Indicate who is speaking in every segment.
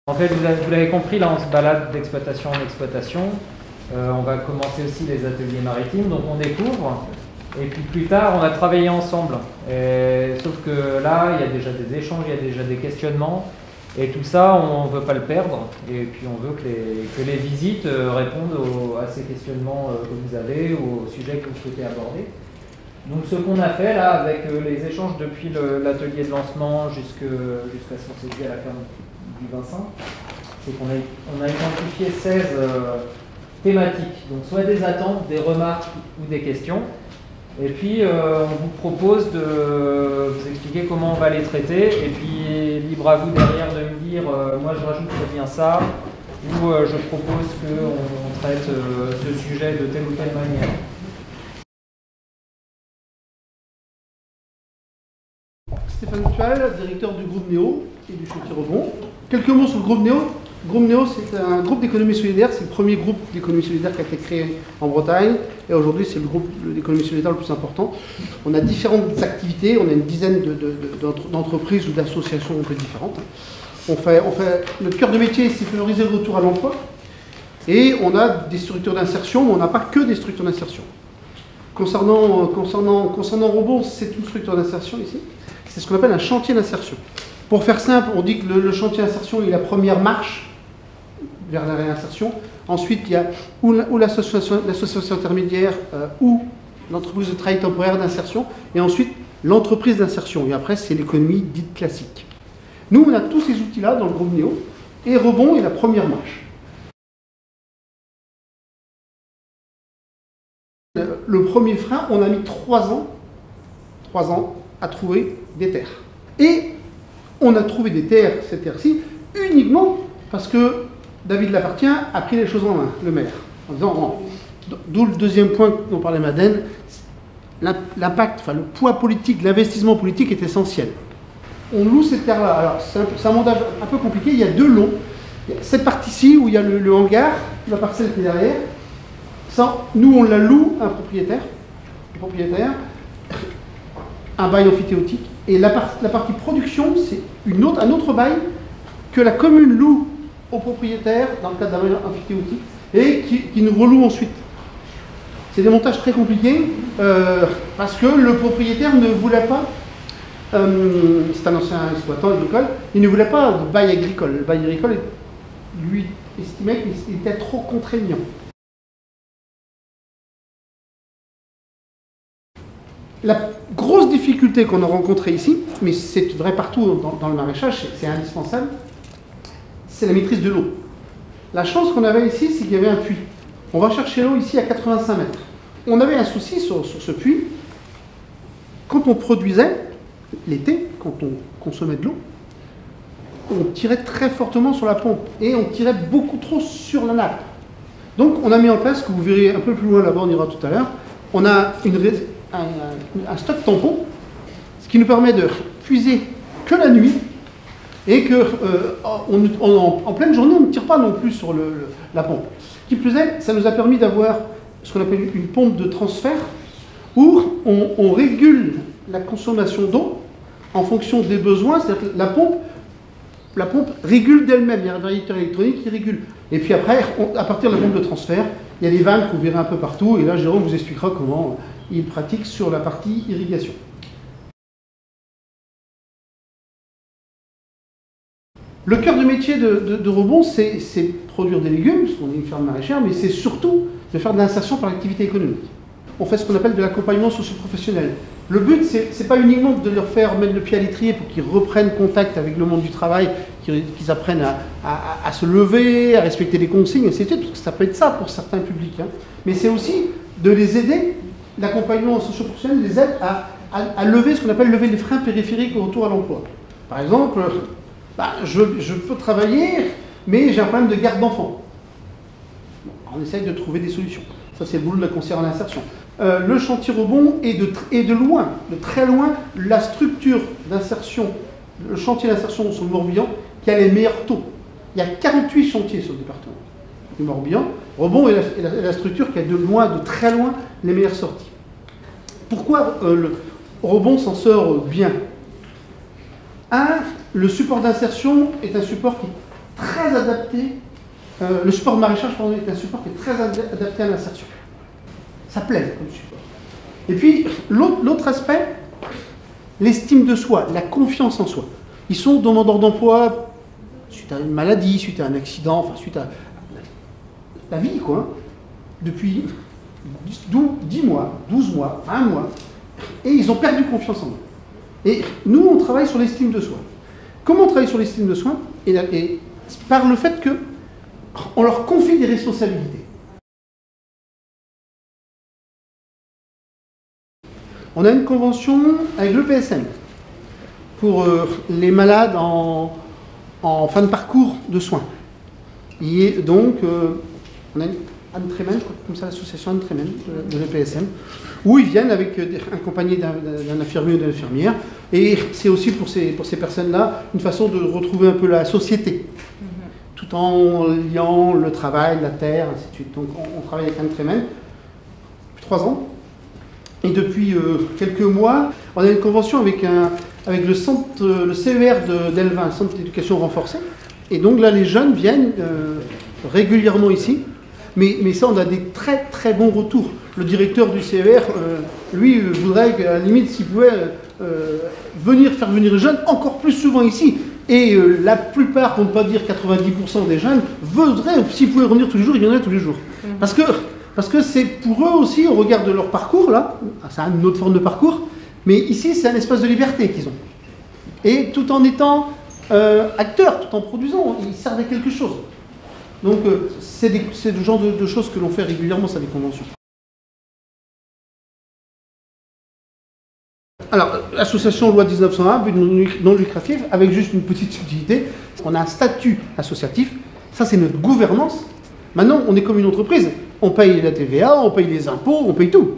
Speaker 1: En fait, vous l'avez compris, là on se balade d'exploitation en exploitation. On va commencer aussi les ateliers maritimes, donc on découvre. Et puis plus tard, on va travailler ensemble. Sauf que là, il y a déjà des échanges, il y a déjà des questionnements. Et tout ça, on ne veut pas le perdre. Et puis on veut que les visites répondent à ces questionnements que vous avez ou aux sujets que vous souhaitez aborder. Donc ce qu'on a fait là, avec les échanges depuis l'atelier de lancement jusqu'à ce qu'on s'est dit à la ferme du Vincent, c'est qu'on a identifié 16 thématiques. Donc soit des attentes, des remarques ou des questions. Et puis on vous propose de vous expliquer comment on va les traiter. Et puis libre à vous derrière de me dire moi je rajoute bien ça, ou je propose qu'on traite ce sujet de telle ou telle manière.
Speaker 2: Stéphane Tual, directeur du groupe Néo et du chantier Rebond. Quelques mots sur le groupe Néo. Le groupe Néo, c'est un groupe d'économie solidaire. C'est le premier groupe d'économie solidaire qui a été créé en Bretagne. Et aujourd'hui, c'est le groupe d'économie solidaire le plus important. On a différentes activités. On a une dizaine d'entreprises ou d'associations un peu différentes. Notre cœur de métier, c'est valoriser le retour à l'emploi. Et on a des structures d'insertion, mais on n'a pas que des structures d'insertion. Concernant Rebond, c'est une structure d'insertion ici. C'est ce qu'on appelle un chantier d'insertion. Pour faire simple, on dit que le chantier d'insertion est la première marche vers la réinsertion. Ensuite, il y a ou l'association intermédiaire ou l'entreprise de travail temporaire d'insertion. Et ensuite, l'entreprise d'insertion. Et après, c'est l'économie dite classique. Nous, on a tous ces outils-là dans le groupe Néo. Et Rebond est la première marche. Le premier frein, on a mis 3 ans à trouver des terres. Et on a trouvé des terres, ces terres-ci, uniquement parce que David Lapartien a pris les choses en main, le maire, en disant, d'où le deuxième point dont parlait Madeleine, l'impact, le poids politique, l'investissement politique est essentiel. On loue ces terres-là. Alors, c'est un montage un peu compliqué, il y a 2 lots. Il y a cette partie-ci où il y a le hangar, la parcelle qui est derrière. Ça, nous, on la loue à un propriétaire, un bail amphithéotique. Et la partie production, c'est un autre bail que la commune loue au propriétaire dans le cadre d'un bail amphithéotique et qui nous reloue ensuite. C'est des montages très compliqués parce que le propriétaire ne voulait pas, c'est un ancien exploitant agricole, il ne voulait pas de bail agricole. Le bail agricole, lui, estimait qu'il était trop contraignant. La grosse difficulté qu'on a rencontrée ici, mais c'est vrai partout dans le maraîchage, c'est indispensable, c'est la maîtrise de l'eau. La chance qu'on avait ici, c'est qu'il y avait un puits. On va chercher l'eau ici à 85 mètres. On avait un souci sur ce puits. Quand on produisait, l'été, quand on consommait de l'eau, on tirait très fortement sur la pompe et on tirait beaucoup trop sur la nappe. Donc on a mis en place, que vous verrez un peu plus loin là-bas, on ira tout à l'heure, on a un stock tampon, ce qui nous permet de puiser que la nuit et que en pleine journée, on ne tire pas non plus sur la pompe. Qui plus est, ça nous a permis d'avoir ce qu'on appelle une pompe de transfert où on régule la consommation d'eau en fonction des besoins, c'est-à-dire que la pompe régule d'elle-même, il y a un variateur électronique qui régule. Et puis après, à partir de la pompe de transfert, il y a des vannes que vous verrez un peu partout, et là Jérôme vous expliquera comment il pratique sur la partie irrigation. Le cœur de métier de Rebond, c'est produire des légumes, parce qu'on est une ferme maraîchère, mais c'est surtout de faire de l'insertion par l'activité économique. On fait ce qu'on appelle de l'accompagnement socio-professionnel. Le but, c'est pas uniquement de leur faire mettre le pied à l'étrier pour qu'ils reprennent contact avec le monde du travail, qu'ils apprennent à se lever, à respecter les consignes, etc. Parce que ça peut être ça pour certains publics. Hein. Mais c'est aussi de les aider, l'accompagnement socio-professionnel les aide à lever ce qu'on appelle lever les freins périphériques au retour à l'emploi. Par exemple, je peux travailler, mais j'ai un problème de garde d'enfants. On essaye de trouver des solutions. Ça, c'est le boulot de la conseillère en insertion. Le chantier Rebond est de loin, de très loin, la structure d'insertion, le chantier d'insertion sur le Morbihan qui a les meilleurs taux. Il y a 48 chantiers sur le département du Morbihan. Rebond est la structure qui a de loin, de très loin, les meilleures sorties. Pourquoi Rebond s'en sort bien? Le support d'insertion est un support qui est très adapté. Le support maraîchage, pardon, est un support qui est très adapté à l'insertion. Ça plaît comme support. Et puis, l'autre aspect, l'estime de soi, la confiance en soi. Ils sont demandeurs d'emploi suite à une maladie, suite à un accident, enfin suite à la vie, quoi. Depuis 10 mois, 12 mois, 20 mois. Et ils ont perdu confiance en eux. Et nous, on travaille sur l'estime de soi. Comment on travaille sur l'estime de soi? Et par le fait qu'on leur confie des responsabilités. On a une convention avec le PSM pour les malades en fin de parcours de soins. Et donc, on a une Anne Tremen, je crois comme ça, l'association Anne Tremen de l'EPSM, où ils viennent avec accompagnés d'un infirmier ou d'une infirmière. Et c'est aussi pour ces personnes-là une façon de retrouver un peu la société, tout en liant le travail, la terre, ainsi de suite. Donc on travaille avec Anne Tremen depuis 3 ans. Et depuis quelques mois, on a une convention avec le centre, le CER d'Elvin, le centre d'éducation renforcée. Et donc là, les jeunes viennent régulièrement ici. Mais ça, on a des très très bons retours. Le directeur du CER, lui, voudrait qu'à la limite, s'il pouvait faire venir les jeunes encore plus souvent ici. Et la plupart, pour ne pas dire 90% des jeunes, voudraient, s'ils pouvaient revenir tous les jours, ils viendraient tous les jours. Parce que c'est pour eux aussi, au regard de leur parcours, là, c'est une autre forme de parcours, mais ici, c'est un espace de liberté qu'ils ont. Et tout en étant acteurs, tout en produisant, ils servent à quelque chose. Donc, c'est le genre de choses que l'on fait régulièrement, ça, des conventions. Alors, l'association loi 1901, but non lucratif, avec juste une petite subtilité, on a un statut associatif, ça c'est notre gouvernance. Maintenant, on est comme une entreprise, on paye la TVA, on paye les impôts, on paye tout.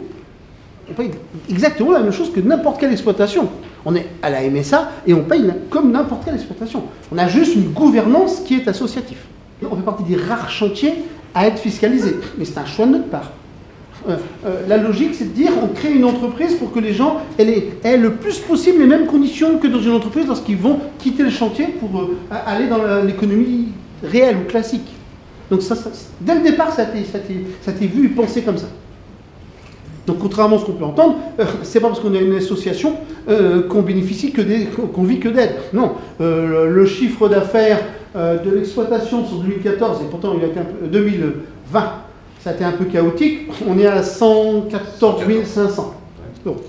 Speaker 2: On paye exactement la même chose que n'importe quelle exploitation. On est à la MSA et on paye comme n'importe quelle exploitation. On a juste une gouvernance qui est associative. On fait partie des rares chantiers à être fiscalisés, mais c'est un choix de notre part. La logique, c'est de dire on crée une entreprise pour que les gens aient le plus possible les mêmes conditions que dans une entreprise lorsqu'ils vont quitter le chantier pour aller dans l'économie réelle ou classique. Donc ça, dès le départ, ça a été vu et pensé comme ça. Donc contrairement à ce qu'on peut entendre, c'est pas parce qu'on a une association qu'on bénéficie qu'on vit que d'aide. Non, le chiffre d'affaires de l'exploitation sur 2014, et pourtant il a été 2020, ça a été un peu chaotique, on est à 114 500 euros.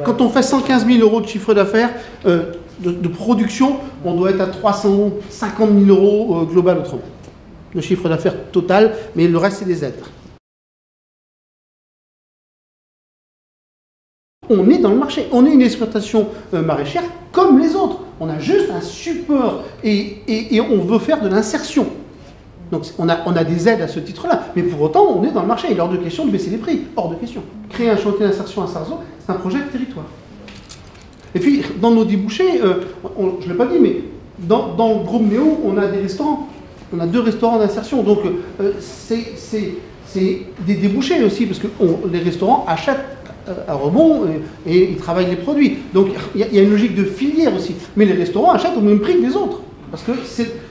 Speaker 2: Quand on fait 115 000 euros de chiffre d'affaires de production, on doit être à 350 000 euros global autrement. Le chiffre d'affaires total, mais le reste c'est des aides. On est dans le marché, on est une exploitation maraîchère comme les autres. On a juste un support et on veut faire de l'insertion. Donc on a des aides à ce titre-là, mais pour autant on est dans le marché. Il est hors de question de baisser les prix, hors de question. Créer un chantier d'insertion à Sarzeau, c'est un projet de territoire. Et puis dans nos débouchés, je ne l'ai pas dit, mais dans le groupe Néo, on a des restaurants. On a 2 restaurants d'insertion, donc c'est des débouchés aussi, parce que les restaurants achètent à rebond et ils travaillent les produits. Donc il y a une logique de filière aussi. Mais les restaurants achètent au même prix que les autres. Parce que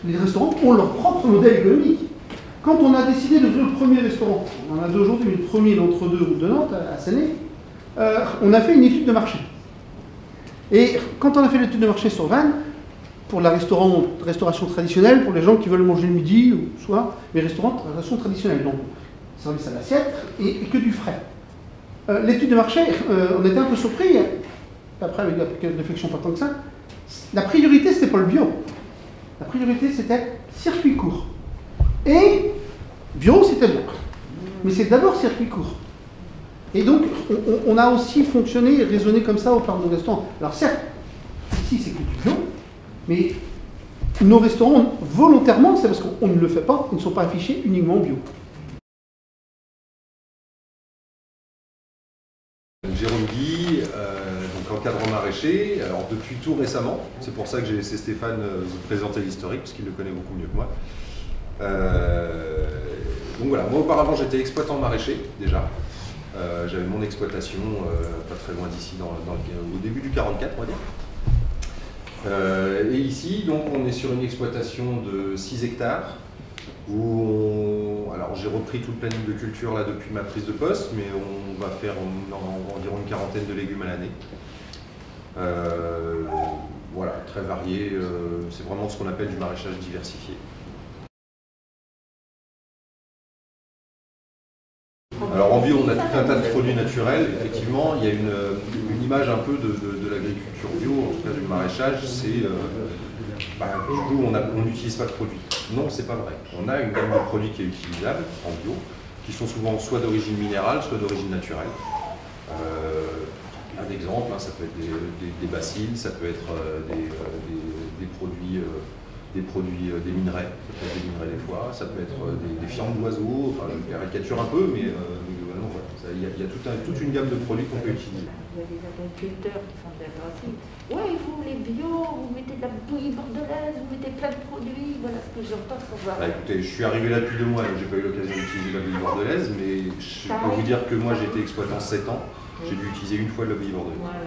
Speaker 2: les restaurants ont leur propre modèle économique. Quand on a décidé d'ouvrir le premier restaurant, on en a 2 aujourd'hui, mais le premier l'entre-deux route de Nantes, à Séné, on a fait une étude de marché. Et quand on a fait l'étude de marché sur Vannes, pour la restauration traditionnelle, pour les gens qui veulent manger le midi ou le soir, les restaurants de restauration traditionnelle, donc service à l'assiette et que du frais. L'étude de marché, on était un peu surpris, après avec une réflexion pas tant que ça, la priorité c'était pas le bio, la priorité c'était circuit court. Et bio c'était bien, mais c'est d'abord circuit court. Et donc on a aussi fonctionné et raisonné comme ça au parc de restaurants. Alors certes, ici c'est que du bio, mais nos restaurants volontairement, c'est parce qu'on ne le fait pas, ils ne sont pas affichés uniquement bio.
Speaker 3: Jérôme Guy, donc encadrant maraîcher, alors depuis tout récemment, c'est pour ça que j'ai laissé Stéphane vous présenter l'historique, parce qu'il le connaît beaucoup mieux que moi. Donc voilà, moi auparavant j'étais exploitant maraîcher déjà, j'avais mon exploitation pas très loin d'ici, au début du 44 on va dire. Et ici, donc, on est sur une exploitation de 6 hectares, où alors j'ai repris tout le planning de culture là depuis ma prise de poste, mais on va faire environ une quarantaine de légumes à l'année. Voilà, très varié, c'est vraiment ce qu'on appelle du maraîchage diversifié. Alors en bio, on a tout un tas de produits naturels. Effectivement, il y a une image un peu de l'agriculture bio, en tout cas du maraîchage, c'est du coup on n'utilise pas de produits. Non, c'est pas vrai. On a une gamme de produits qui est utilisable en bio, qui sont souvent soit d'origine minérale, soit d'origine naturelle. Un exemple, ça peut être des bacilles, ça peut être des produits, des minerais, ça peut être des minerais des fois, ça peut être des fientes d'oiseaux, enfin je caricature un peu, mais globalement voilà, il y a toute une gamme de produits qu'on peut utiliser.
Speaker 4: Il y a des agriculteurs qui font de la gratuite. Ouais, vous les bio, vous mettez de la bouillie bordelaise, vous mettez plein de produits, voilà ce que j'entends sur voir.
Speaker 3: Écoutez, je suis arrivé là depuis 2 mois, donc j'ai pas eu l'occasion d'utiliser la bouillie bordelaise, mais je peux vous dire que moi j'ai été exploitant 7 ans, j'ai dû utiliser une fois la bouillie bordelaise. Voilà.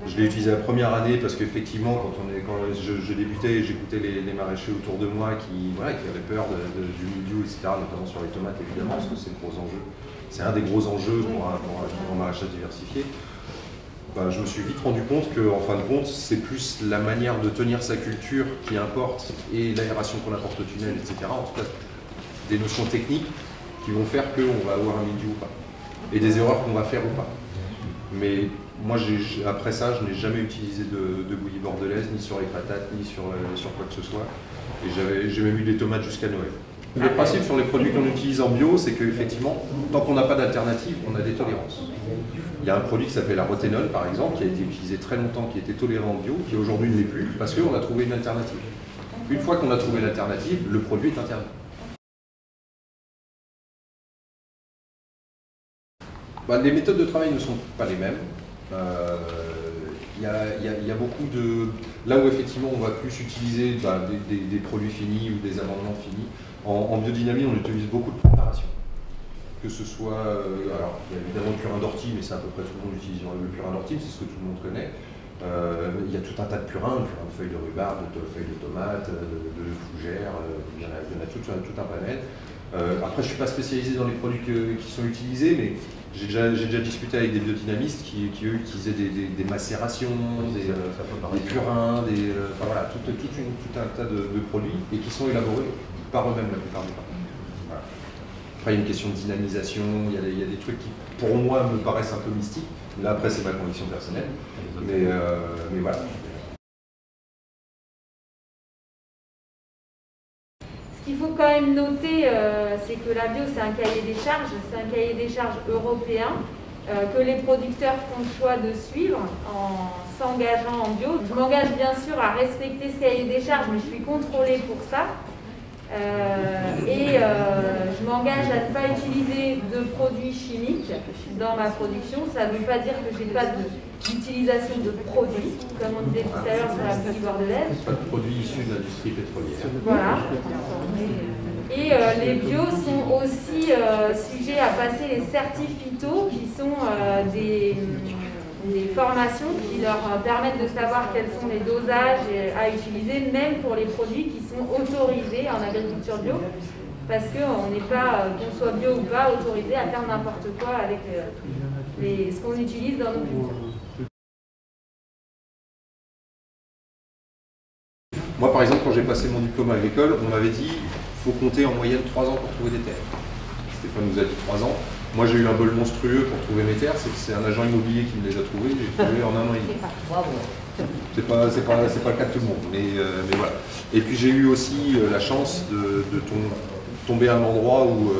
Speaker 3: Je l'ai utilisé la première année parce qu'effectivement, quand je débutais, j'écoutais les maraîchers autour de moi qui avaient peur du mildiou, etc., notamment sur les tomates évidemment, parce que c'est le gros enjeu. C'est un des gros enjeux pour un maraîchage diversifié. Je me suis vite rendu compte qu'en fin de compte, c'est plus la manière de tenir sa culture qui importe et l'aération qu'on apporte au tunnel, etc. En tout cas, des notions techniques qui vont faire qu'on va avoir un mildiou ou pas. Et des erreurs qu'on va faire ou pas. Mais moi, après ça, je n'ai jamais utilisé de bouillie bordelaise, ni sur les patates, ni sur quoi que ce soit. Et j'ai même eu des tomates jusqu'à Noël. Le principe sur les produits qu'on utilise en bio, c'est qu'effectivement, tant qu'on n'a pas d'alternative, on a des tolérances. Il y a un produit qui s'appelle la roténol, par exemple, qui a été utilisé très longtemps, qui était toléré en bio, qui aujourd'hui ne l'est plus, parce qu'on a trouvé une alternative. Une fois qu'on a trouvé l'alternative, le produit est interdit. Les méthodes de travail ne sont pas les mêmes. Il y a beaucoup de... Là où effectivement on va plus utiliser des produits finis ou des amendements finis, en biodynamie on utilise beaucoup de préparation. Que ce soit... alors il y a évidemment le purin d'ortie, mais c'est à peu près tout le monde utilise le purin d'ortie, c'est ce que tout le monde connaît. Il y a tout un tas de purins, le purin de feuilles de rhubarbe, de feuilles de tomate, de fougères, il y en a tout un panel. Après je ne suis pas spécialisé dans les produits qui sont utilisés, mais j'ai déjà discuté avec des biodynamistes qui eux utilisaient des macérations, des purins, enfin voilà, tout un tas de produits et qui sont élaborés par eux-mêmes la plupart du temps. Voilà. Après il y a une question de dynamisation, il y a des trucs qui pour moi me paraissent un peu mystiques. Là après c'est ma conviction personnelle, mais voilà.
Speaker 4: Ce qu'il faut quand même noter, c'est que la bio, c'est un cahier des charges, européen, que les producteurs font le choix de suivre en s'engageant en bio. Je m'engage bien sûr à respecter ce cahier des charges, mais je suis contrôlée pour ça. Je m'engage à ne pas utiliser de produits chimiques dans ma production. Ça ne veut pas dire que je n'ai pas d'utilisation de produits, comme on disait tout à l'heure sur la bouillie bordelaise.
Speaker 3: Pas de produits issus de l'industrie pétrolière.
Speaker 4: Voilà. Et les bios sont aussi sujets à passer les certifs phyto, qui sont des formations qui leur permettent de savoir quels sont les dosages à utiliser, même pour les produits qui sont autorisés en agriculture bio, parce qu'on n'est pas, qu'on soit bio ou pas, autorisé à faire n'importe quoi avec ce qu'on utilise dans nos cultures.
Speaker 3: Moi, par exemple, quand j'ai passé mon diplôme agricole, on m'avait dit qu'il faut compter en moyenne 3 ans pour trouver des terres. Stéphane nous a dit 3 ans. Moi, j'ai eu un bol monstrueux pour trouver mes terres. C'est un agent immobilier qui me les a trouvées. J'ai trouvé en 1 an et demi. C'est pas le cas de tout le monde, mais voilà. Et puis, j'ai eu aussi la chance de tomber à un endroit où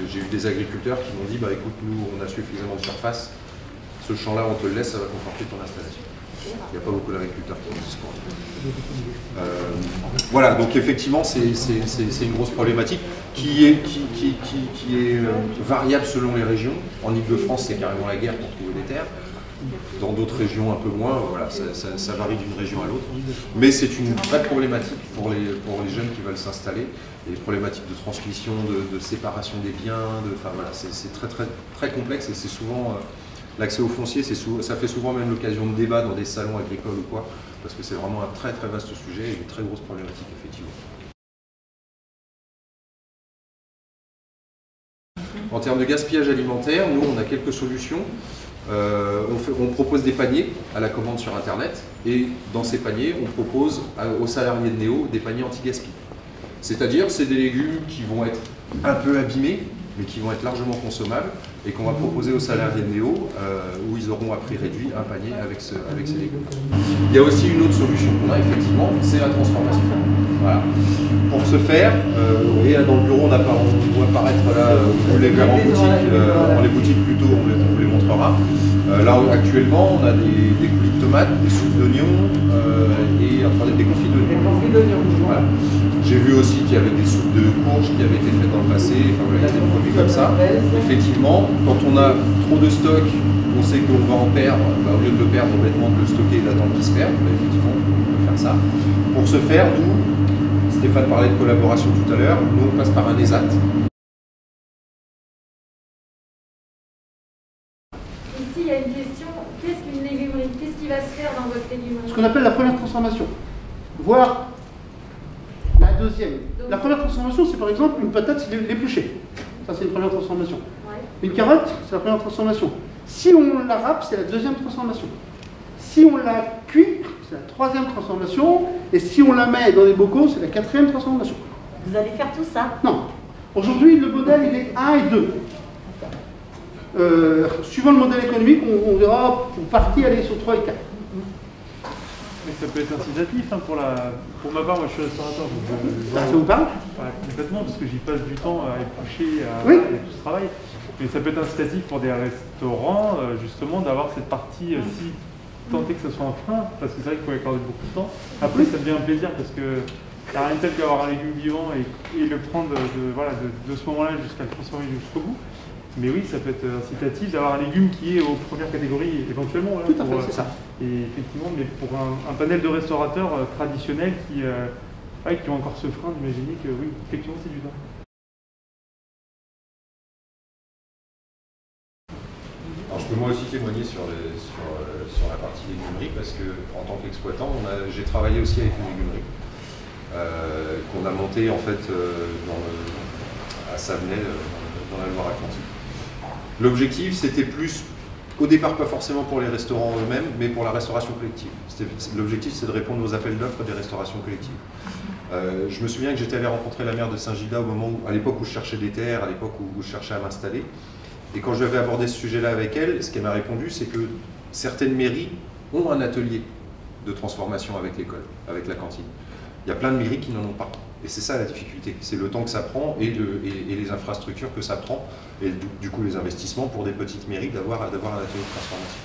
Speaker 3: j'ai eu des agriculteurs qui m'ont dit écoute, nous, on a suffisamment de surface. Ce champ-là, on te le laisse, ça va conforter ton installation. Il n'y a pas beaucoup d'agriculteurs qui ont ce point. Voilà, donc effectivement, c'est une grosse problématique qui est variable selon les régions. En Ile-de-France, c'est carrément la guerre pour trouver des terres. Dans d'autres régions, un peu moins, voilà, ça varie d'une région à l'autre. Mais c'est une vraie problématique pour les jeunes qui veulent s'installer. Les problématiques de transmission, de séparation des biens, voilà, c'est très complexe et c'est souvent... L'accès au foncier, ça fait souvent même l'occasion de débat dans des salons agricoles ou quoi, parce que c'est vraiment un très très vaste sujet et une très grosse problématique, effectivement. En termes de gaspillage alimentaire, nous, on a quelques solutions. On propose des paniers à la commande sur Internet, et dans ces paniers, on propose aux salariés de Néo des paniers anti-gaspi. C'est-à-dire, c'est des légumes qui vont être un peu abîmés, mais qui vont être largement consommables, et qu'on va proposer aux salariés de Néo, où ils auront à prix réduit un panier avec ces légumes. Il y a aussi une autre solution qu'on a, effectivement, c'est la transformation. Voilà. Pour ce faire, vous voyez, là dans le bureau, on voit apparaître là, vous les verrez en boutique, dans les boutiques plutôt, on vous les montrera. Là, actuellement, on a des coulis de tomates, des soupes d'oignons, et des confits d'oignons. Voilà. J'ai vu aussi qu'il y avait des soupes de courges qui avaient été faites dans le passé, enfin, voilà, il y a des produits comme ça. Effectivement, quand on a trop de stock, on sait qu'on va en perdre, au lieu de le perdre, bêtement de le stocker et d'attendre qu'il se perde, effectivement, on peut faire ça. Pour ce faire, nous, Stéphane parlait de collaboration tout à l'heure, nous on passe par un ESAT.
Speaker 4: Ici, il y a une question, qu'est-ce qu'une légumerie? Qu'est-ce qui va se faire dans votre légumerie?
Speaker 2: Ce qu'on appelle la première transformation, voire la deuxième. La première transformation, c'est par exemple une patate, c'est l'éplucher. Ça, c'est une première transformation. Ouais. Une carotte, c'est la première transformation. Si on la râpe, c'est la deuxième transformation. Si on la cuit, c'est la troisième transformation. Et si on la met dans des bocaux, c'est la quatrième transformation.
Speaker 5: Vous allez faire tout ça?
Speaker 2: Non. Aujourd'hui, le modèle, il est 1 et 2. Suivant le modèle économique, on verra pour partie aller sur 3 et 4.
Speaker 6: Mais ça peut être incitatif, hein, pour ma part, moi je suis restaurateur, donc
Speaker 2: ça vous parle?
Speaker 6: Complètement, parce que j'y passe du temps à éplucher,
Speaker 2: oui.
Speaker 6: Et tout ce travail. Mais ça peut être incitatif pour des restaurants, justement, d'avoir cette partie, si tenter que ce soit un frein, parce que c'est vrai qu'il faut y accorder beaucoup de temps. Après, ça devient un plaisir, parce que il n'y a rien de tel qu'avoir un légume vivant et le prendre de ce moment-là jusqu'à le transformer jusqu'au bout. Mais oui, ça peut être incitatif d'avoir un légume qui est aux premières catégories éventuellement. Là,
Speaker 2: tout à fait, c'est ça.
Speaker 6: Et effectivement, mais pour un panel de restaurateurs traditionnels qui ont encore ce frein d'imaginer que oui, effectivement, c'est du temps.
Speaker 3: Alors, je peux moi aussi témoigner sur la partie légumerie, parce que en tant qu'exploitant, j'ai travaillé aussi avec une légumerie qu'on a montée en fait à Savenay, dans la Loire-Atlantique. L'objectif, c'était plus, au départ, pas forcément pour les restaurants eux-mêmes, mais pour la restauration collective. L'objectif, c'est de répondre aux appels d'offres des restaurations collectives. Je me souviens que j'étais allé rencontrer la maire de Saint-Gilda à l'époque où je cherchais des terres, à l'époque où je cherchais à m'installer. Et quand j'avais abordé ce sujet-là avec elle, ce qu'elle m'a répondu, c'est que certaines mairies ont un atelier de transformation avec l'école, avec la cantine. Il y a plein de mairies qui n'en ont pas. Et c'est ça la difficulté, c'est le temps que ça prend et les infrastructures que ça prend, et du coup les investissements pour des petites mairies d'avoir un atelier de transformation.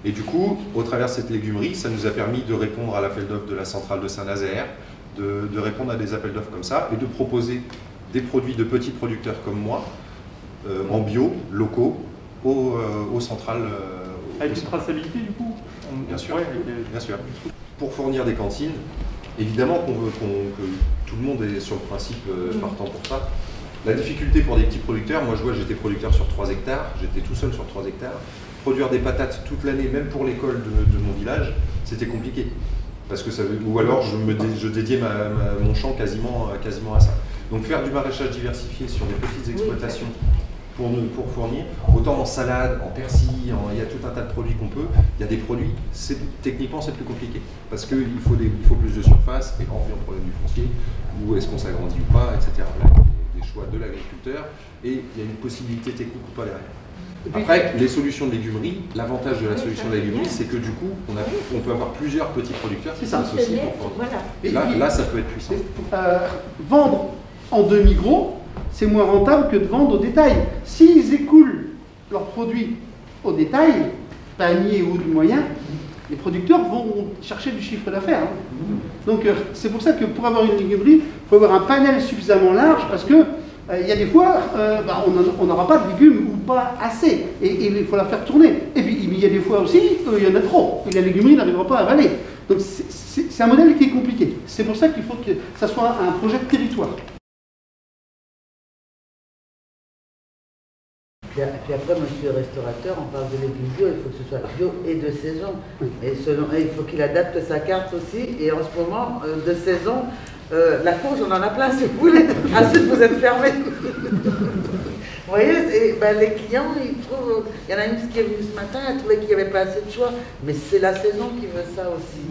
Speaker 3: Et du coup, au travers de cette légumerie, ça nous a permis de répondre à l'appel d'offres de la centrale de Saint-Nazaire, de répondre à des appels d'offres comme ça, et de proposer des produits de petits producteurs comme moi, en bio, locaux, aux centrales.
Speaker 6: Avec une traçabilité du coup?
Speaker 3: Bien sûr, bien sûr. Pour fournir des cantines, évidemment qu'on veut que tout le monde est sur le principe partant pour ça. La difficulté pour des petits producteurs, moi je vois, j'étais producteur sur 3 hectares, j'étais tout seul sur 3 hectares. Produire des patates toute l'année, même pour l'école de mon village, c'était compliqué. Parce que ou alors je dédiais mon champ quasiment à ça. Donc faire du maraîchage diversifié sur des petites exploitations pour fournir, autant en salade, en persil, il y a tout un tas de produits qu'on peut. Il y a des produits, techniquement c'est plus compliqué, parce qu'il faut plus de surface, et quand on a un problème du foncier, où est-ce qu'on s'agrandit ou pas, etc. Là, des choix de l'agriculteur, et il y a une possibilité technique ou pas derrière. Après, les solutions de légumerie, l'avantage de la solution de légumerie, c'est que du coup, on peut avoir plusieurs petits producteurs qui s'associent pour fournir. Là, ça peut être puissant.
Speaker 2: Vendre en demi-gros, c'est moins rentable que de vendre au détail. S'ils écoulent leurs produits au détail, panier ou du moyen, les producteurs vont chercher du chiffre d'affaires. Donc c'est pour ça que pour avoir une légumerie, il faut avoir un panel suffisamment large, parce que il y a des fois, on n'aura pas de légumes ou pas assez, et il faut la faire tourner. Et puis il y a des fois aussi, il y en a trop, et la légumerie n'arrivera pas à avaler. Donc c'est un modèle qui est compliqué. C'est pour ça qu'il faut que ça soit un projet de territoire.
Speaker 5: Puis après, moi je suis restaurateur, on parle de légumes bio, il faut que ce soit bio et de saison. Et il faut qu'il adapte sa carte aussi. Et en ce moment, de saison, la courge, on en a plein si vous voulez. Ensuite, vous êtes fermés. Vous voyez, et, ben, les clients, ils trouvent. Il y en a une qui est venue ce matin, elle trouvait qu'il n'y avait pas assez de choix. Mais c'est la saison qui veut ça aussi.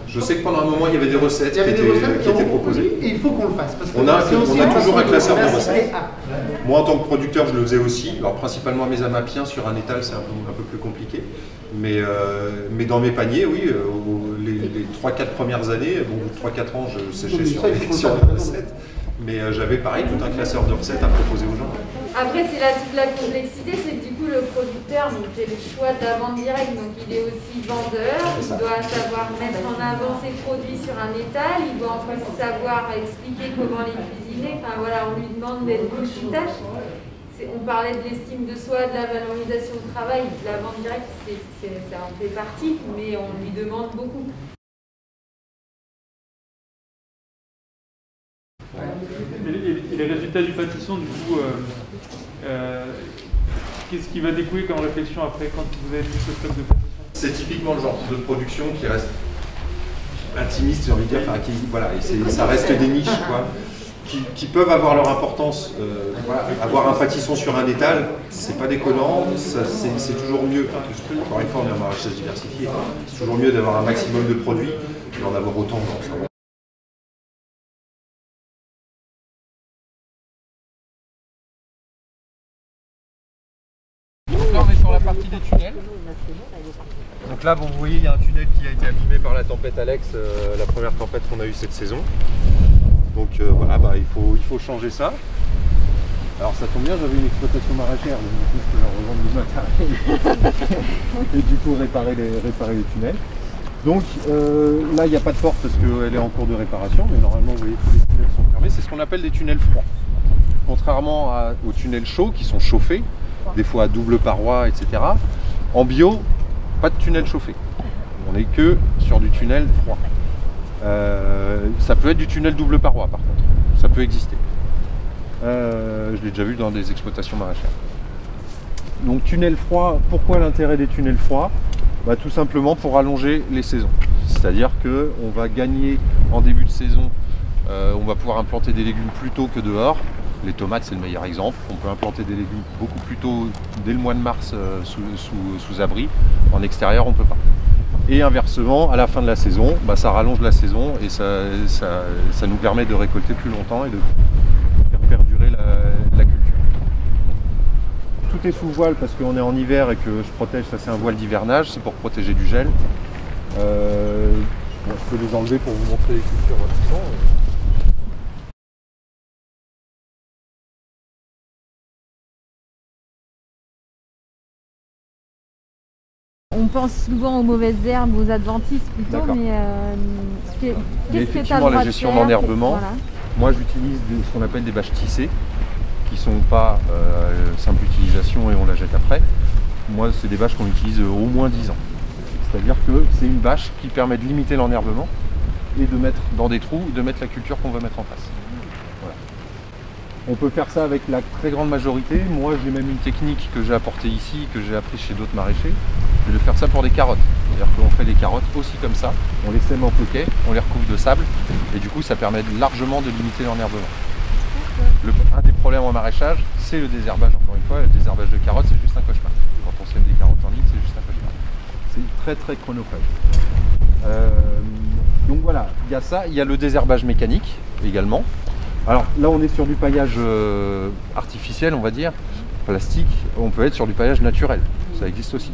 Speaker 3: Je sais que pendant un moment, il y avait des recettes qui étaient proposées.
Speaker 2: Et il faut qu'on le fasse. Parce que
Speaker 3: On a toujours un classeur de
Speaker 2: recettes.
Speaker 3: recettes. Moi, en tant que producteur, je le faisais aussi. Alors, principalement mes amapiens sur un étal, c'est un peu plus compliqué. Mais dans mes paniers, oui, les 3-4 premières années, bon, 3-4 ans, je séchais sur les recettes. Mais j'avais pareil tout un classeur de recettes à proposer aux gens.
Speaker 4: Après, c'est là toute la complexité, c'est que du coup le producteur fait le choix de la vente directe, donc il est aussi vendeur, il doit savoir mettre en avant ses produits sur un étal, il doit en plus savoir expliquer comment les cuisiner, enfin voilà, on lui demande d'être multitâche. On parlait de l'estime de soi, de la valorisation du travail, la vente directe, ça en fait partie, mais on lui demande beaucoup.
Speaker 6: Et les résultats du pâtisson, du coup, qu'est-ce qui va découler comme réflexion après quand vous avez fait ce stock de pâtisson?
Speaker 3: C'est typiquement le genre de production qui reste intimiste, j'ai envie de dire, enfin, voilà, et ça reste des niches, quoi, qui peuvent avoir leur importance. Voilà, avoir un pâtisson sur un étal, c'est pas déconnant, c'est toujours mieux. Encore une fois, on est en maraîchage diversifié, c'est toujours mieux d'avoir un maximum de produits et d'en avoir autant dans ça.
Speaker 1: Là, on est sur la partie des tunnels. Donc là, bon, vous voyez, il y a un tunnel qui a été abîmé par la tempête Alex, la première tempête qu'on a eue cette saison. Donc voilà, bah, il faut changer ça. Alors ça tombe bien, j'avais une exploitation maraîchère, donc du coup je peux leur revendre du matériel et du coup réparer les tunnels. Donc là, il n'y a pas de porte parce qu'elle est en cours de réparation, mais normalement, vous voyez, tous les tunnels sont fermés. C'est ce qu'on appelle des tunnels froids. Contrairement aux tunnels chauds qui sont chauffés, des fois à double paroi, etc. En bio, pas de tunnel chauffé. On n'est que sur du tunnel froid. Ça peut être du tunnel double paroi par contre, ça peut exister. Je l'ai déjà vu dans des exploitations maraîchères. Donc tunnel froid, pourquoi l'intérêt des tunnels froids? Bah, tout simplement pour allonger les saisons. C'est-à-dire qu'on va gagner en début de saison, on va pouvoir implanter des légumes plus tôt que dehors. Les tomates, c'est le meilleur exemple. On peut implanter des légumes beaucoup plus tôt, dès le mois de mars, sous abri. En extérieur, on ne peut pas. Et inversement, à la fin de la saison, bah, ça rallonge la saison et ça nous permet de récolter plus longtemps et de faire perdurer la culture. Tout est sous voile parce qu'on est en hiver et que je protège, ça c'est un voile d'hivernage, c'est pour protéger du gel. Bon, je peux les enlever pour vous montrer les cultures rapidement.
Speaker 7: On pense souvent aux mauvaises herbes, aux adventices plutôt, mais qu'est-ce que tu as le droit de faire?
Speaker 1: La gestion d'enherbement, voilà. Moi j'utilise ce qu'on appelle des bâches tissées, qui ne sont pas simple utilisation et on la jette après. Moi c'est des bâches qu'on utilise au moins 10 ans. C'est-à-dire que c'est une bâche qui permet de limiter l'enherbement et de mettre dans des trous, de mettre la culture qu'on va mettre en face. Voilà. On peut faire ça avec la très grande majorité. Moi j'ai même une technique que j'ai apportée ici, que j'ai appris chez d'autres maraîchers. C'est de faire ça pour des carottes. C'est-à-dire qu'on fait les carottes aussi comme ça, on les sème en poquet, on les recouvre de sable, et du coup ça permet largement de limiter l'enherbement. Un des problèmes en maraîchage, c'est le désherbage, encore une fois. Le désherbage de carottes, c'est juste un cauchemar. Quand on sème des carottes en ligne, c'est juste un cauchemar. C'est très très chronophage. Donc voilà, il y a ça, il y a le désherbage mécanique également. Alors là on est sur du paillage artificiel, on va dire, plastique. On peut être sur du paillage naturel, ça existe aussi.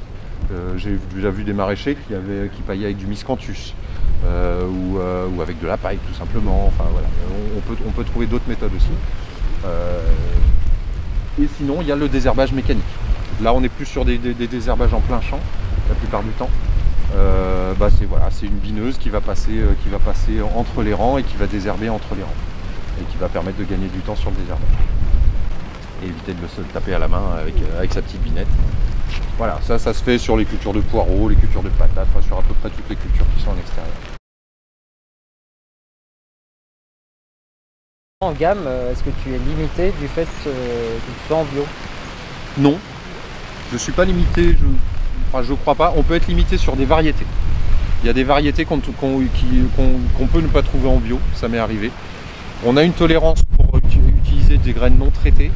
Speaker 1: J'ai déjà vu des maraîchers qui paillaient avec du miscanthus ou avec de la paille tout simplement. Enfin, voilà. On peut trouver d'autres méthodes aussi. Et sinon il y a le désherbage mécanique. Là on est plus sur des désherbages en plein champ la plupart du temps. C'est une bineuse qui va passer entre les rangs et qui va désherber entre les rangs. Et qui va permettre de gagner du temps sur le désherbage. Et éviter de se taper à la main avec sa petite binette. Voilà, ça se fait sur les cultures de poireaux, les cultures de patates, enfin sur à peu près toutes les cultures qui sont en extérieur. En gamme, est-ce que tu es limité du fait que tu sois en bio?
Speaker 3: Non, je ne suis pas limité, je crois pas. On peut être limité sur des variétés. Il y a des variétés qu'on peut ne pas trouver en bio, ça m'est arrivé. On a une tolérance pour utiliser des graines non traitées,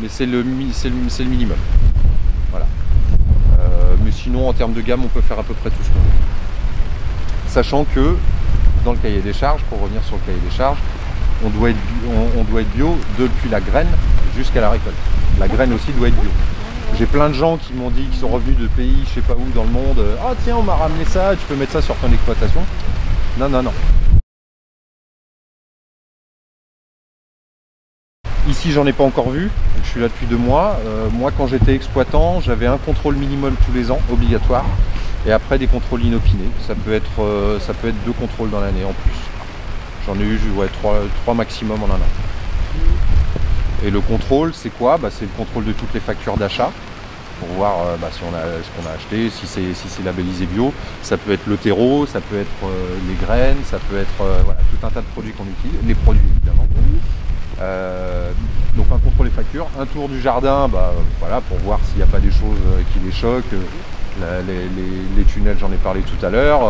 Speaker 3: mais c'est le minimum. Voilà. Mais sinon, en termes de gamme, on peut faire à peu près tout ce qu'on veut. Sachant que, dans le cahier des charges, pour revenir sur le cahier des charges, on doit être bio depuis la graine jusqu'à la récolte. La graine aussi doit être bio. J'ai plein de gens qui m'ont dit qu'ils sont revenus de pays, je sais pas où dans le monde. Ah tiens, on m'a ramené ça, tu peux mettre ça sur ton exploitation. Non, non, non. Ici, j'en ai pas encore vu. Je suis là depuis 2 mois. Moi, quand j'étais exploitant, j'avais un contrôle minimum tous les ans, obligatoire, et après des contrôles inopinés. Ça peut être 2 contrôles dans l'année en plus. J'en ai eu 3 maximum en un an. Et le contrôle, c'est quoi? C'est le contrôle de toutes les factures d'achat pour voir si on a ce qu'on a acheté, si c'est labellisé bio. Ça peut être le terreau, ça peut être les graines, ça peut être voilà, tout un tas de produits qu'on utilise, les produits évidemment. Donc un contrôle des factures, un tour du jardin, voilà, pour voir s'il n'y a pas des choses qui les choquent. Les tunnels, j'en ai parlé tout à l'heure.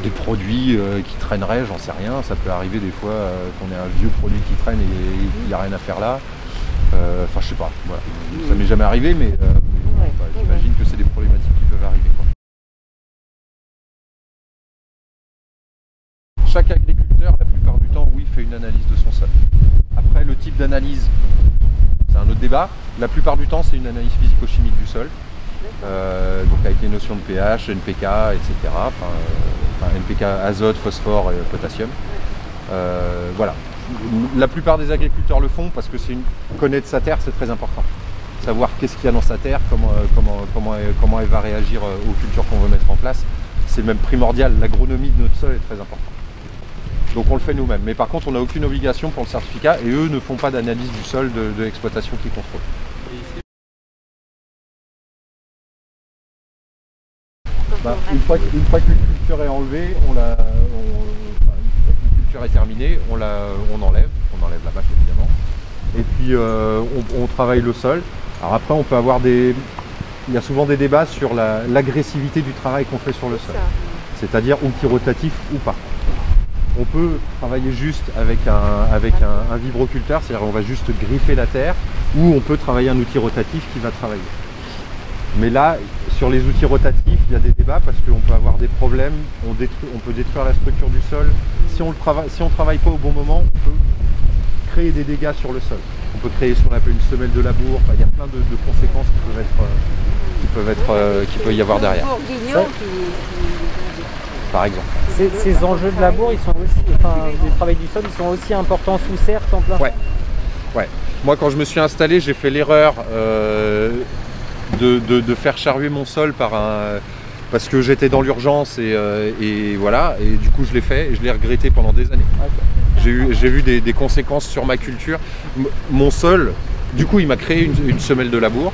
Speaker 3: Des produits qui traîneraient, j'en sais rien, ça peut arriver des fois qu'on ait un vieux produit qui traîne et il n'y a rien à faire là. Enfin je sais pas, voilà. Ça m'est jamais arrivé, mais j'imagine que c'est des problématiques qui peuvent arriver, quoi. Chaque agriculteur, la plupart du temps, oui, fait une analyse de son sol. Après, le type d'analyse, c'est un autre débat. La plupart du temps, c'est une analyse physico-chimique du sol. Donc avec les notions de pH, NPK, etc. NPK, azote, phosphore et potassium. Voilà. La plupart des agriculteurs le font parce que connaître sa terre, c'est très important. Savoir qu'est-ce qu'il y a dans sa terre, comment elle va réagir aux cultures qu'on veut mettre en place. C'est même primordial. L'agronomie de notre sol est très importante. Donc on le fait nous-mêmes. Mais par contre, on n'a aucune obligation pour le certificat et eux ne font pas d'analyse du sol de l'exploitation qu'ils contrôlent. Une fois qu'une culture est enlevée, une fois qu'une culture est terminée, on enlève la bâche évidemment, et puis on travaille le sol. Alors après on peut avoir il y a souvent des débats sur l'agressivité du travail qu'on fait sur le sol, c'est-à-dire outil rotatif ou pas. On peut travailler juste avec un vibroculteur, c'est-à-dire on va juste griffer la terre, ou on peut travailler un outil rotatif qui va travailler. Mais là, sur les outils rotatifs, il y a des débats parce qu'on peut avoir des problèmes, on peut détruire la structure du sol. Si on ne travaille pas au bon moment, on peut créer des dégâts sur le sol. On peut créer ce qu'on appelle une semelle de labour. Enfin, il y a plein de conséquences qui peuvent y avoir derrière. Par exemple.
Speaker 1: Ces enjeux de labour, ils sont aussi, du travail du sol, ils sont aussi importants sous serre qu'en plein champ.
Speaker 3: Ouais. Moi, quand je me suis installé, j'ai fait l'erreur de faire charruer mon sol parce que j'étais dans l'urgence et voilà, et du coup je l'ai fait et je l'ai regretté pendant des années. J'ai vu des conséquences sur ma culture. Mon sol, du coup il m'a créé une semelle de labour.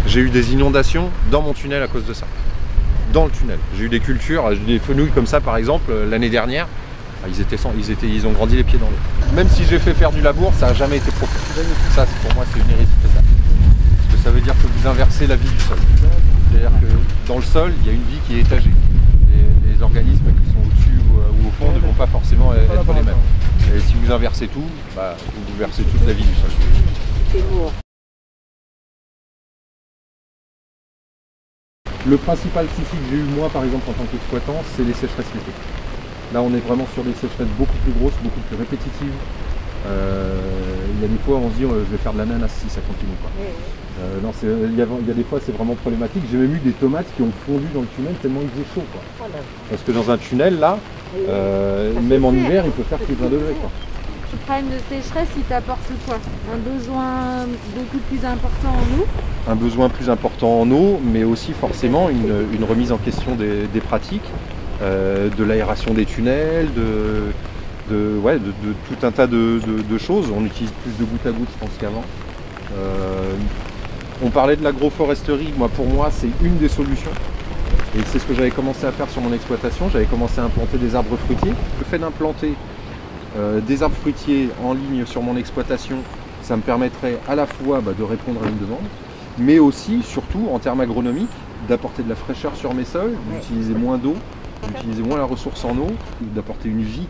Speaker 3: J'ai eu des inondations dans mon tunnel à cause de ça. Dans le tunnel. J'ai eu des cultures, des fenouilles comme ça par exemple l'année dernière. Ils ont grandi les pieds dans l'eau. Même si j'ai fait faire du labour, ça n'a jamais été profond. Ça, pour moi, c'est une hérésie totale. Parce que ça veut dire que vous inversez la vie du sol. C'est-à-dire que dans le sol, il y a une vie qui est étagée. Les organismes qui sont au-dessus ou au fond ne vont pas forcément être les mêmes. Et si vous inversez tout, vous versez toute la vie du sol.
Speaker 7: C'est lourd.
Speaker 3: Le principal souci que j'ai eu moi par exemple en tant qu'exploitant, c'est les sécheresses l'été. Là on est vraiment sur des sécheresses beaucoup plus grosses, beaucoup plus répétitives. Il y a des fois on se dit je vais faire de l'ananas si ça continue, quoi. Non, il y a des fois c'est vraiment problématique. J'ai même eu des tomates qui ont fondu dans le tunnel tellement il faisait chaud, quoi. Parce que dans un tunnel là, même en hiver il peut faire plus de 20 degrés, quoi.
Speaker 7: Le problème de sécheresse, il t'apporte quoi? Un besoin beaucoup plus important en eau?
Speaker 3: Un besoin plus important en eau, mais aussi forcément une remise en question des pratiques, de l'aération des tunnels, de tout un tas de choses. On utilise plus de goutte à goutte, je pense, qu'avant. On parlait de l'agroforesterie. Pour moi, c'est une des solutions. Et c'est ce que j'avais commencé à faire sur mon exploitation. J'avais commencé à implanter des arbres fruitiers. Le fait d'implanter
Speaker 8: des arbres fruitiers en ligne sur mon exploitation, ça me permettrait à la fois de répondre à une demande, mais aussi, surtout en termes agronomiques, d'apporter de la fraîcheur sur mes sols, d'utiliser moins d'eau, d'utiliser moins la ressource en eau, d'apporter une vie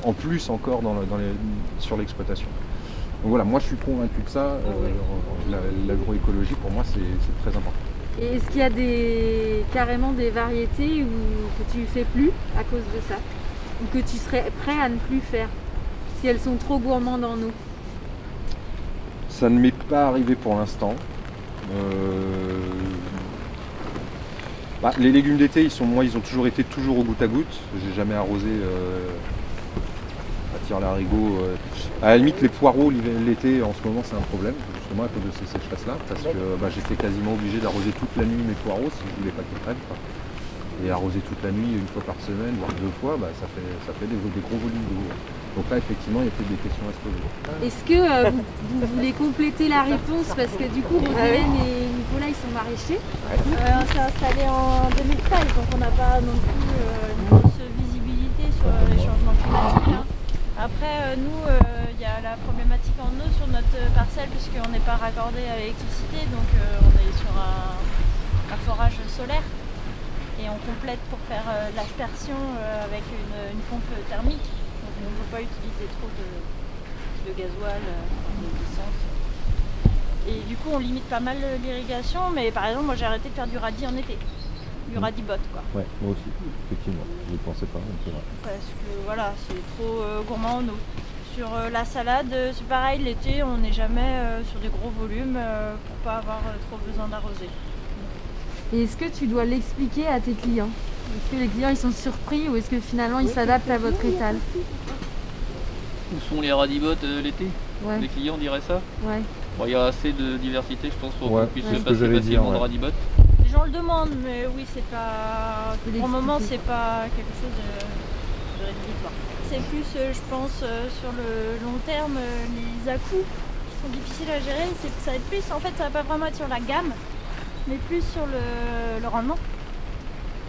Speaker 8: en plus encore sur l'exploitation. Donc voilà, moi je suis convaincu de ça, l'agroécologie pour moi c'est très important.
Speaker 7: Et est-ce qu'il y a carrément des variétés que tu ne fais plus à cause de ça? Ou que tu serais prêt à ne plus faire si elles sont trop gourmandes en eau?
Speaker 8: Ça ne m'est pas arrivé pour l'instant. Les légumes d'été, ils ont toujours été au goutte à goutte. J'ai jamais arrosé à tire-larigot. À la limite, les poireaux l'été, en ce moment, c'est un problème, justement à cause de ces sécheresses-là, parce que j'étais quasiment obligé d'arroser toute la nuit mes poireaux si je voulais pas qu'ils crèvent. Et arroser toute la nuit, une fois par semaine, voire 2 fois, ça fait des gros volumes d'eau. Donc là, effectivement, il y a peut-être des questions à se poser.
Speaker 7: Est-ce que vous voulez compléter la réponse? Parce que du coup, Roselène et Nicolas, ils sont maraîchers.
Speaker 9: On s'est installé en 2013, donc on n'a pas non plus une grosse visibilité sur les changements climatiques. Après, nous, il y a la problématique en eau sur notre parcelle, puisqu'on n'est pas raccordé à l'électricité, donc on est sur un forage solaire. Et on complète pour faire l'aspersion avec une pompe thermique. Donc on ne peut pas utiliser trop de gasoil, d'essence. Et du coup on limite pas mal l'irrigation, mais par exemple moi j'ai arrêté de faire du radis en été. Du radis botte quoi.
Speaker 8: Ouais, moi aussi, effectivement. Je ne pensais pas, c'est vrai.
Speaker 9: Parce que voilà, c'est trop gourmand en eau. Sur la salade, c'est pareil, l'été on n'est jamais sur des gros volumes pour pas avoir trop besoin d'arroser.
Speaker 7: Et est-ce que tu dois l'expliquer à tes clients? Est-ce que les clients ils sont surpris ou est-ce que finalement ils s'adaptent à votre étal?
Speaker 10: Où sont les radibottes l'été?
Speaker 7: Ouais.
Speaker 10: Les clients diraient ça?
Speaker 7: Ouais.
Speaker 10: Bon, il y a assez de diversité, je pense, pour qu'on puisse
Speaker 8: passer
Speaker 10: facilement de radibottes.
Speaker 9: Les gens le demandent, mais oui, c'est pas. Pour le moment, c'est pas quelque chose de rédhibitoire. C'est plus, je pense, sur le long terme, les à-coups qui sont difficiles à gérer. Ça va être plus, en fait, ça va pas vraiment être sur la gamme, mais plus sur le rendement,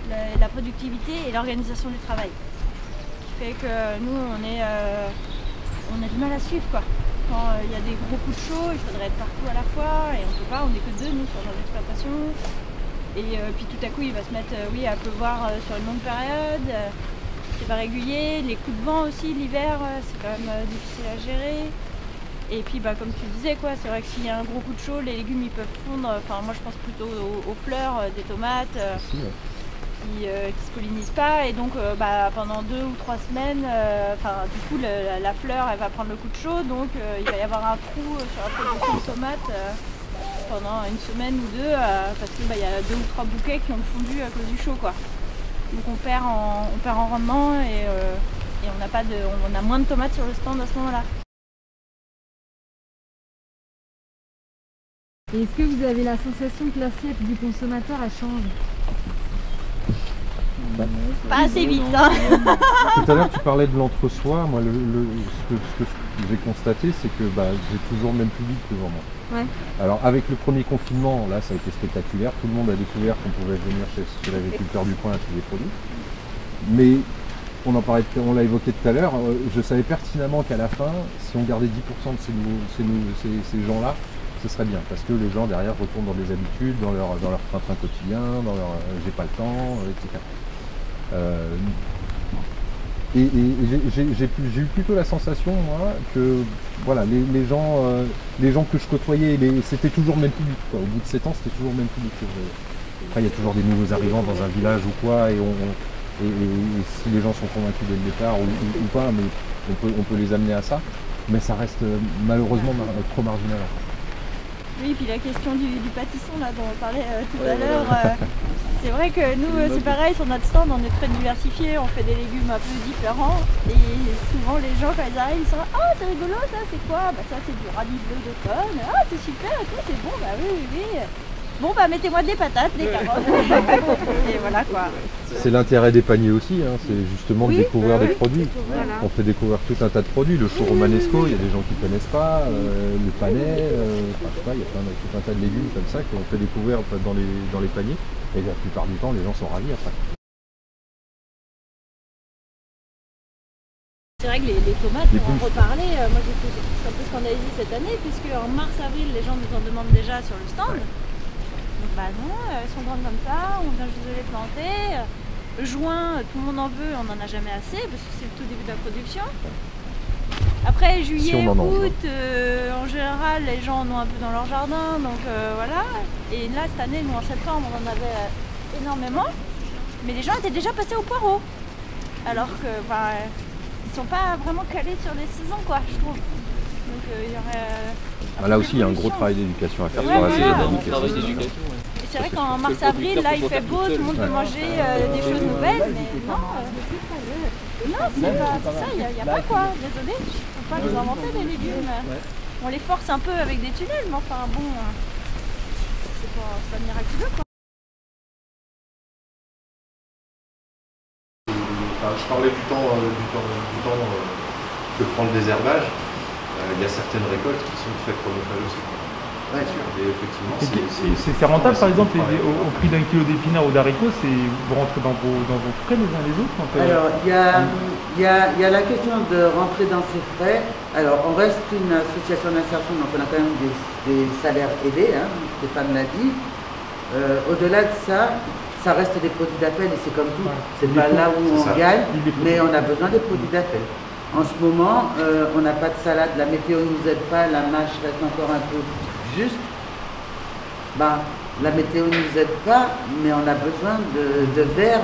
Speaker 9: la productivité et l'organisation du travail. Ce qui fait que nous, on a du mal à suivre, quoi. Quand il y a des gros coups de chaud, il faudrait être partout à la fois et on peut pas, on n'est que 2 nous sur notre exploitation. Et puis tout à coup il va se mettre à pleuvoir sur une longue période, c'est pas régulier, les coups de vent aussi l'hiver c'est quand même difficile à gérer. Et puis comme tu disais quoi, c'est vrai que s'il y a un gros coup de chaud, les légumes ils peuvent fondre, enfin moi je pense plutôt aux fleurs des tomates qui se pollinisent pas et donc pendant 2 ou 3 semaines, du coup la fleur elle va prendre le coup de chaud, donc il va y avoir un trou sur la production de tomates pendant une semaine ou 2 parce qu'il y a 2 ou 3 bouquets qui ont fondu à cause du chaud quoi. Donc on perd en rendement et on a moins de tomates sur le stand à ce moment-là.
Speaker 7: Et est-ce que vous avez la sensation que l'assiette du consommateur elle change?
Speaker 9: Pas assez vite. Hein.
Speaker 8: Tout à l'heure tu parlais de l'entre-soi. Moi ce que j'ai constaté c'est que j'ai toujours le même public devant moi.
Speaker 7: Ouais.
Speaker 8: Alors avec le premier confinement, là ça a été spectaculaire, tout le monde a découvert qu'on pouvait venir chez l'agriculteur du coin acheter des produits. Mais on l'a évoqué tout à l'heure, je savais pertinemment qu'à la fin, si on gardait 10% de ces gens-là, ce serait bien, parce que les gens derrière retournent dans des habitudes, dans leur train-train quotidien, dans leur j'ai pas le temps, etc. J'ai eu plutôt la sensation, moi, que voilà, les gens que je côtoyais, c'était toujours le même public, quoi. Au bout de 7 ans, c'était toujours le même public. Après, il y a toujours des nouveaux arrivants dans un village ou quoi, et si les gens sont convaincus dès le départ ou pas, mais on peut les amener à ça, mais ça reste malheureusement trop marginal.
Speaker 9: Oui, puis la question du pâtisson là dont on parlait tout à l'heure, c'est vrai que nous c'est pareil, sur notre stand on est très diversifié, on fait des légumes un peu différents et souvent les gens quand ils arrivent ils sont ah c'est rigolo ça, c'est quoi? Ça c'est du radis bleu d'automne, ah c'est super et tout, c'est bon, oui. Bon mettez-moi des patates, des carottes, et voilà quoi.
Speaker 8: C'est l'intérêt des paniers aussi, hein, c'est justement de découvrir des produits.
Speaker 7: Voilà.
Speaker 8: On fait découvrir tout un tas de produits, le chou romanesco, il y a des gens qui ne connaissent pas, le panais, je sais pas, il y a tout un tas de légumes comme ça qu'on fait découvrir dans les paniers, et la plupart du temps les gens sont ravis après.
Speaker 9: C'est vrai que les tomates, pour en reparler, moi j'ai été un peu scandalisée cette année, puisque en mars-avril, les gens nous en demandent déjà sur le stand. Donc bah non, elles sont grandes comme ça, on vient juste de les planter. Juin, tout le monde en veut, on n'en a jamais assez, parce que c'est le tout début de la production. Après juillet, août, en général, les gens en ont un peu dans leur jardin, donc voilà. Et là, cette année, nous en septembre, on en avait énormément, mais les gens étaient déjà passés au poireau. Alors que, bah, ils sont pas vraiment calés sur les saisons, quoi, je trouve. Donc il y aurait...
Speaker 8: Là aussi, il y a un gros travail d'éducation à faire sur la saison.
Speaker 9: C'est vrai qu'en mars-avril, là, il fait beau, tout le monde peut manger des choses nouvelles, mais non, c'est ça, il n'y a pas quoi, désolé, je ne peux pas les inventer les légumes. On les force un peu avec des tunnels, mais enfin bon, c'est pas miraculeux quoi.
Speaker 3: Je parlais du temps que prend le désherbage. Il y a certaines récoltes qui sont faites chronophage aussi.
Speaker 5: Ouais.
Speaker 3: Et effectivement,
Speaker 6: c'est rentable par exemple au prix d'un kilo d'épinards ou d'haricots, vous rentrez dans vos frais les uns les autres en fait.
Speaker 5: Alors il y a la question de rentrer dans ses frais. Alors on reste une association d'insertion, donc on a quand même des salaires aidés, hein, Stéphane l'a dit. Au-delà de ça, ça reste des produits d'appel et c'est comme tout. C'est pas là où on gagne, mais on a besoin des produits d'appel. En ce moment, on n'a pas de salade, la météo ne nous aide pas, la mâche reste encore un peu juste. Ben, la météo ne nous aide pas, mais on a besoin de verre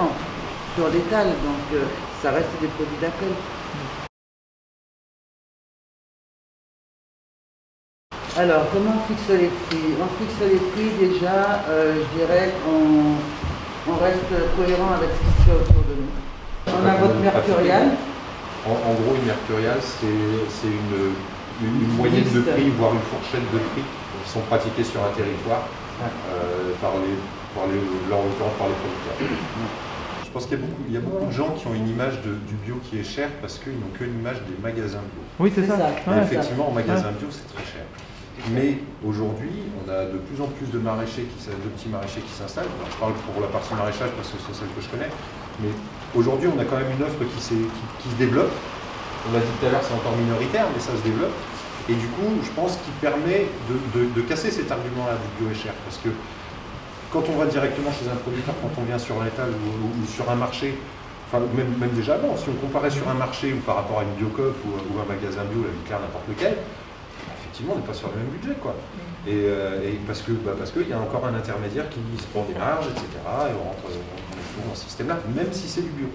Speaker 5: sur l'étal, donc ça reste des produits d'appel. Alors, comment on fixe les prix? On fixe les prix déjà, je dirais qu'on reste cohérent avec ce qui se fait autour de nous. On a votre mercurial.
Speaker 3: En gros, une mercuriale, c'est une moyenne de prix, voire une fourchette de prix qui sont pratiqués sur un territoire par les producteurs. Je pense qu'il y a beaucoup de gens qui ont une image du bio qui est cher parce qu'ils n'ont qu'une image des magasins bio.
Speaker 6: Oui, c'est ça.
Speaker 3: Effectivement, en magasin bio, c'est très cher. Mais aujourd'hui, on a de plus en plus de petits maraîchers qui s'installent. Je parle pour la partie maraîchage parce que c'est celle que je connais. Mais aujourd'hui, on a quand même une offre qui se développe. On l'a dit tout à l'heure, c'est encore minoritaire, mais ça se développe. Et du coup, je pense qu'il permet de casser cet argument-là du bio est cher. Parce que quand on va directement chez un producteur, quand on vient sur un étal ou sur un marché, enfin même déjà avant, si on comparait sur un marché ou par rapport à une Biocoop ou un magasin bio, la vie claire, n'importe lequel, effectivement, on n'est pas sur le même budget, quoi. Et parce qu'il y a encore un intermédiaire qui se prend des marges, etc. Et on rentre dans ce système-là, même si c'est du bio.